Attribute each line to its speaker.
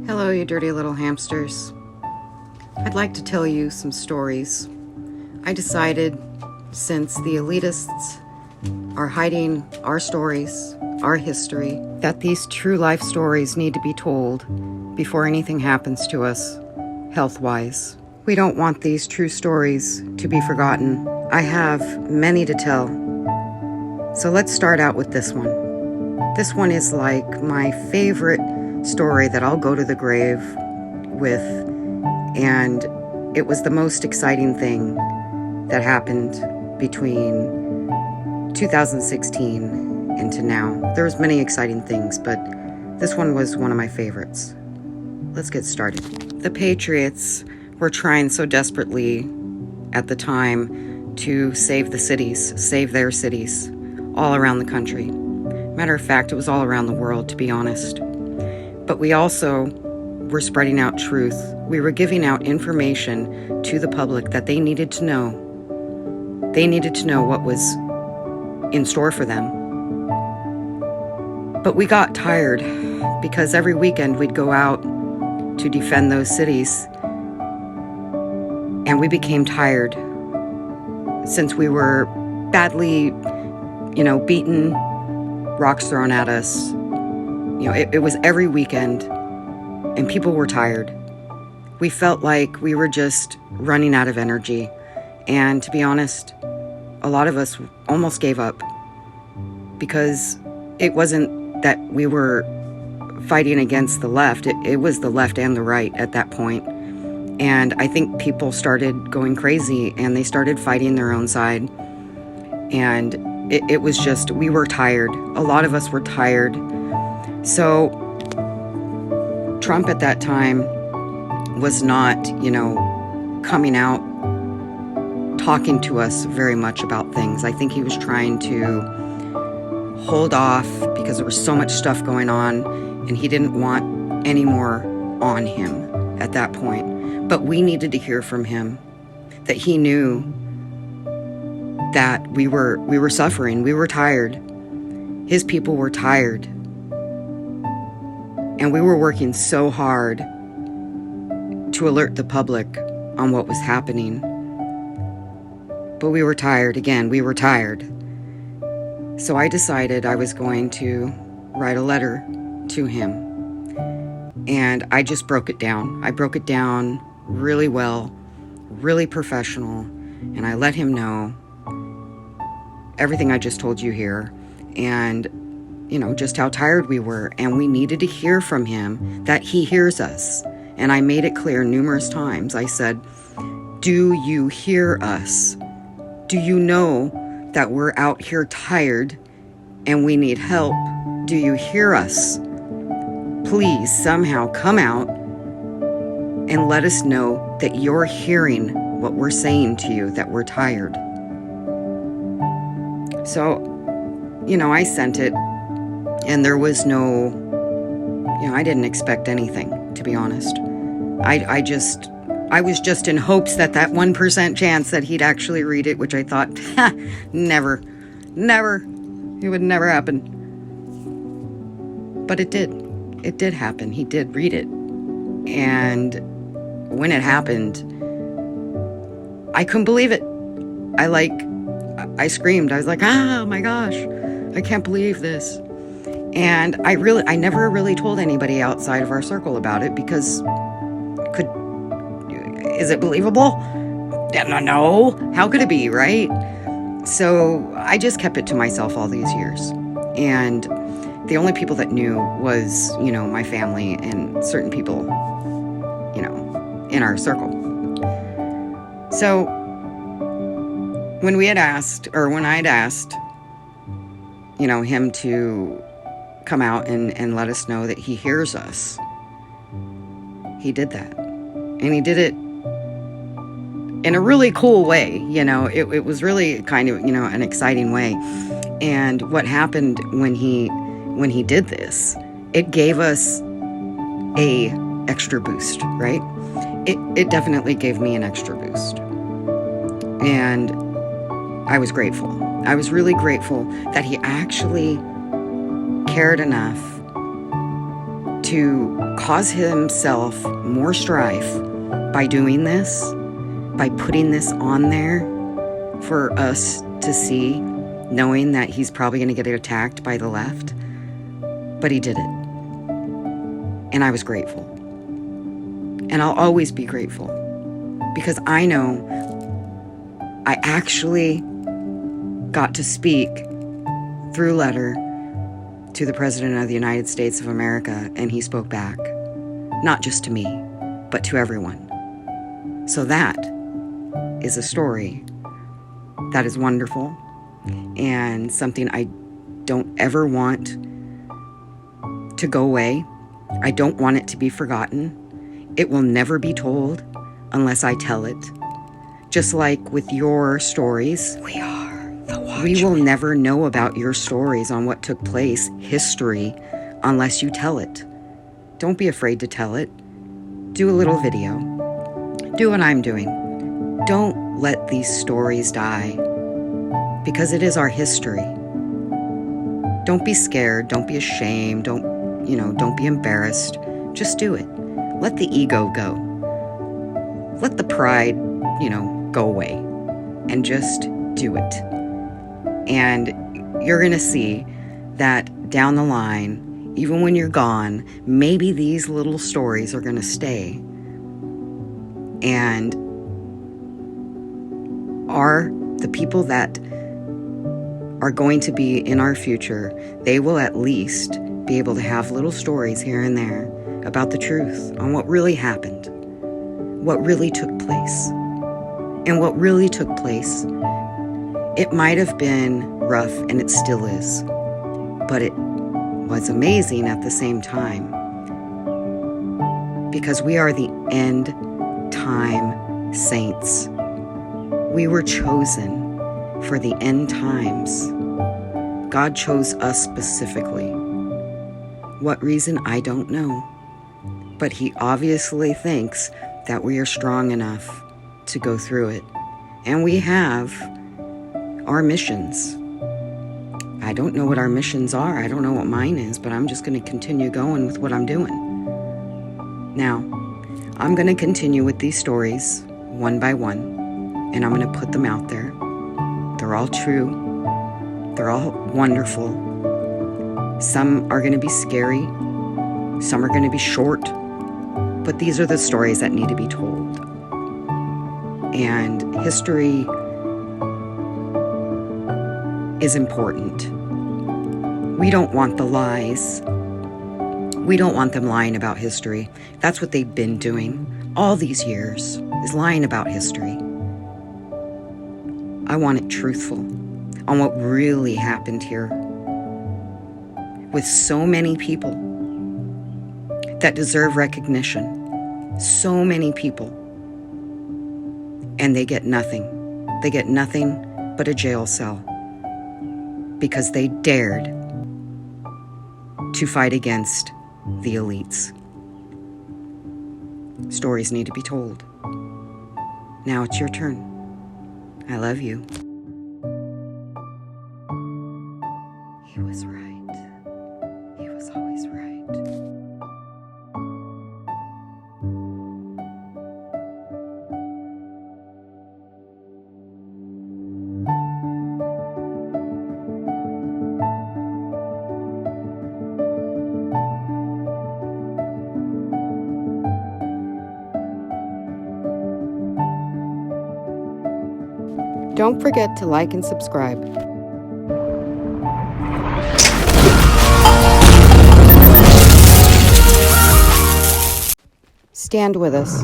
Speaker 1: Hello, you dirty little hamsters. I'd like to tell you some stories. I decided, since the elitists are hiding our stories, our history, that these true life stories need to be told before anything happens to us, health-wise. We don't want these true stories to be forgotten. I have many to tell. So let's start out with this one. This one is like my favorite story that I'll go to the grave with, and it was the most exciting thing that happened between 2016 and to now. There's many exciting things, but this one was one of my favorites. Let's get started. The Patriots were trying so desperately at the time to save the cities, save their cities, all around the country. Matter of fact, it was all around the world, to be honest. But we also were spreading out truth. We were giving out information to the public that they needed to know. They needed to know what was in store for them. But we got tired because every weekend we'd go out to defend those cities. And we became tired since we were badly, beaten, rocks thrown at us. It was every weekend, and people were tired. We felt like we were just running out of energy. And to be honest, a lot of us almost gave up because it wasn't that we were fighting against the left. It was the left and the right at that point. And I think people started going crazy and they started fighting their own side. And it was just, we were tired. A lot of us were tired. So Trump at that time was not, coming out talking to us very much about things. I think he was trying to hold off because there was so much stuff going on and he didn't want any more on him at that point. But we needed to hear from him that he knew that we were suffering. We were tired. His people were tired. And we were working so hard to alert the public on what was happening. But we were tired. Again, we were tired. So I decided I was going to write a letter to him. And I just broke it down. I broke it down really well, really professional. And I let him know everything I just told you here. And just how tired we were, and we needed to hear from him that he hears us. And I made it clear numerous times. I said, do you hear us? Do you know that we're out here tired and we need help? Do you hear us? Please somehow come out and let us know that you're hearing what we're saying to you, that we're tired. So, I sent it. And there was no, I didn't expect anything, to be honest. I was just in hopes that 1% chance that he'd actually read it, which I thought, never, it would never happen. But it did happen. He did read it. And when it happened, I couldn't believe it. I screamed. I was like, oh my gosh, I can't believe this. And I never really told anybody outside of our circle about it because is it believable? No. How could it be, right? So I just kept it to myself all these years. And the only people that knew was, my family and certain people, in our circle. So when I'd asked, him to come out and let us know that he hears us, he did that. And he did it in a really cool way. It was really kind of, an exciting way. And what happened when he did this, it gave us a extra boost, right? It definitely gave me an extra boost. And I was grateful. I was really grateful that he actually cared enough to cause himself more strife by doing this, by putting this on there for us to see, knowing that he's probably going to get attacked by the left. But he did it. And I was grateful. And I'll always be grateful, because I know I actually got to speak through letter to the President of the United States of America, and he spoke back, not just to me, but to everyone. So that is a story that is wonderful, and something I don't ever want to go away. I don't want it to be forgotten. It will never be told unless I tell it. Just like with your stories, we will never know about your stories on what took place, history, unless you tell it. Don't be afraid to tell it. Do a little video. Do what I'm doing. Don't let these stories die, because it is our history. Don't be scared. Don't be ashamed. Don't be embarrassed. Just do it. Let the ego go. Let the pride, go away, and just do it. And you're going to see that down the line, even when you're gone, maybe these little stories are going to stay. And the people that are going to be in our future, they will at least be able to have little stories here and there about the truth on what really happened, what really took place. And what really took place, it might have been rough, and it still is, but it was amazing at the same time, because we are the end time saints. We were chosen for the end times. God chose us specifically. What reason, I don't know. But he obviously thinks that we are strong enough to go through it. And we have our missions. I don't know what our missions are. I don't know what mine is, but I'm just going to continue going with what I'm doing. Now, I'm going to continue with these stories one by one, and I'm going to put them out there. They're all true. They're all wonderful. Some are going to be scary. Some are going to be short. But these are the stories that need to be told. And history is important. We don't want the lies. We don't want them lying about history. That's what they've been doing all these years, is lying about history. I want it truthful on what really happened here, with so many people that deserve recognition. So many people. And they get nothing. They get nothing but a jail cell, because they dared to fight against the elites. Stories need to be told. Now it's your turn. I love you. He was right. He was always right. Don't forget to like and subscribe. Stand with us.